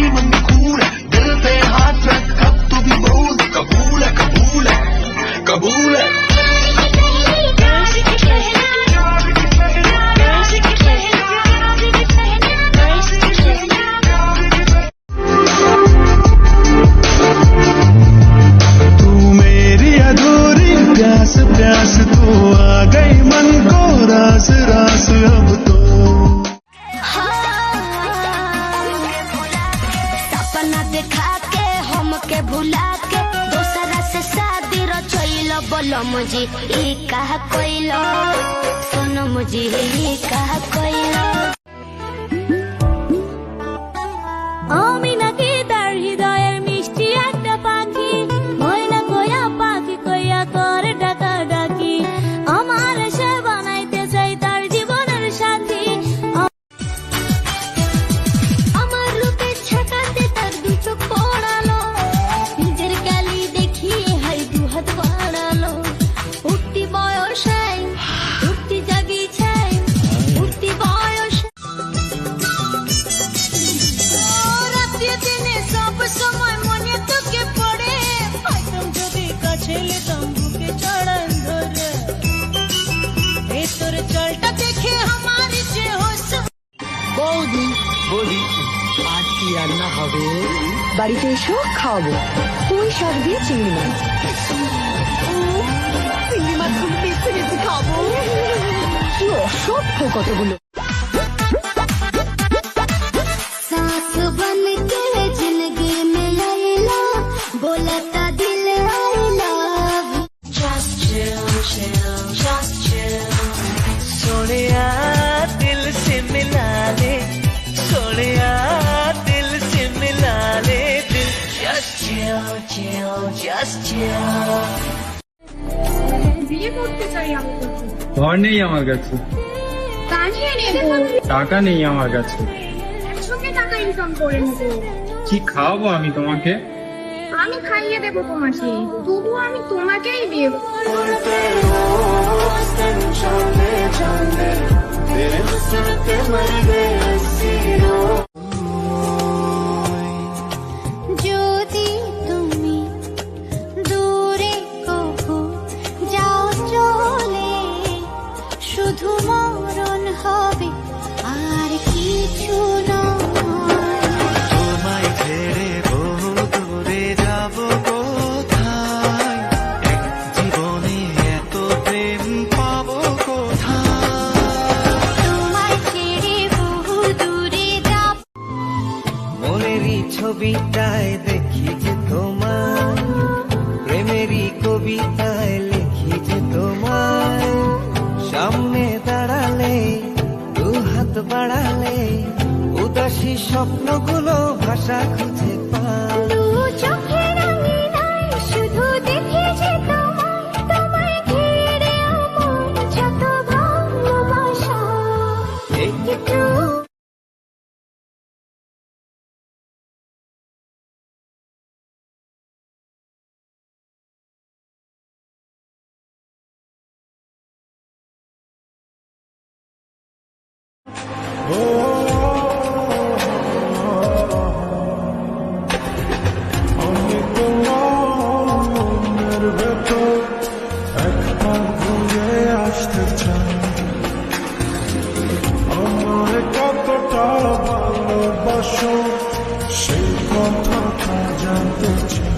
तेरी mummy cool है, दिल पे हाथ रख अब तू भी बोल, कबूल है कबूल है कबूल है। प्यास तो आ गई मन को रास रास अब तो। सपना देखा के हम के भुला के दोसरा से शादी रचैल बोलो मुझे ई कहा कोइलो, सुनो मुझे ई कहा कोइलो। আমি নাকি তার হৃদয়ের মিষ্টি একটা পাখি, ময়না কয়া পাখি কয়া করে ডাকা ডাকি, আমার সে বানাইতে চাই তার জীবনের সাথী। আমার রূপে ছাটাতে তার দু চোখ পড়ালো, নিজের গালি দেখিয়ে হাই দু হাত বাড়ালো। উঠতি বয়সে উঠতি জাগি ছাই, উঠতি বয়স সব সময় মনে তোকে পড়ে, হয়তো যদি কাছে লেতাম বুকে চড়ান ধরে, এই তোর চলটা দেখে আমার যে হোস। বৌদি বলি আজ কি রান্না হবে? বাড়িতে এসো, খাওয়াবো। পুঁই শাক দিয়ে চিংড়ি মাছ। চিংড়ি মাছগুলো বেছে বেছে খাবো। কি অসভ্য কতগুলো। सांस बन के जिंदगी में लैला बोलता दिल I love. Just chill, chill, just chill. Sonia दिल से मिला ले, सोनिया दिल से मिला ले दिल। Just chill, chill, just chill. বিয়ে করতে চাই আমি তোকে। ঘর নেই আমার কাছে, তা নিয়ে নেবো। টাকা নেই আমার কাছে, একসঙ্গে টাকা ইনকাম করে নেবো। কি খাওয়াবো আমি তোমাকে? আমি খাইয়ে দেবো তোমাকে, তবু আমি তোমাকেই বিয়ে করবো। যদি তুমি দূরে কখো যাও চলে, শুধু মরণ হবে আর কিছু নয়। তোমায় ছেড়ে বহু দূরে যাব কোথায়, এক জীবনে এত প্রেম পাবো কোথায়। তোমায় ছেড়ে বহু দূরে যাব। মনেরই ছবিটায় দেখি যে তোমার, প্রেমেরই কবিতায় লিখি যে তোমার, সামনে দাঁড়ালে দু হাত বাড়ালে উদাসী স্বপ্নগুলো ভাষা খুঁজে পায়। দু চোখের আঙিনায় শুধু দেখি যে তোমায়, তোমায় ঘিরে আমার যত ভালোবাসা। একটু আমি তোমার ভেতর একবার ঘুরে আসতে চাই, আমায় কতটা ভালোবাসো সেই কথাটা জানতে চাই।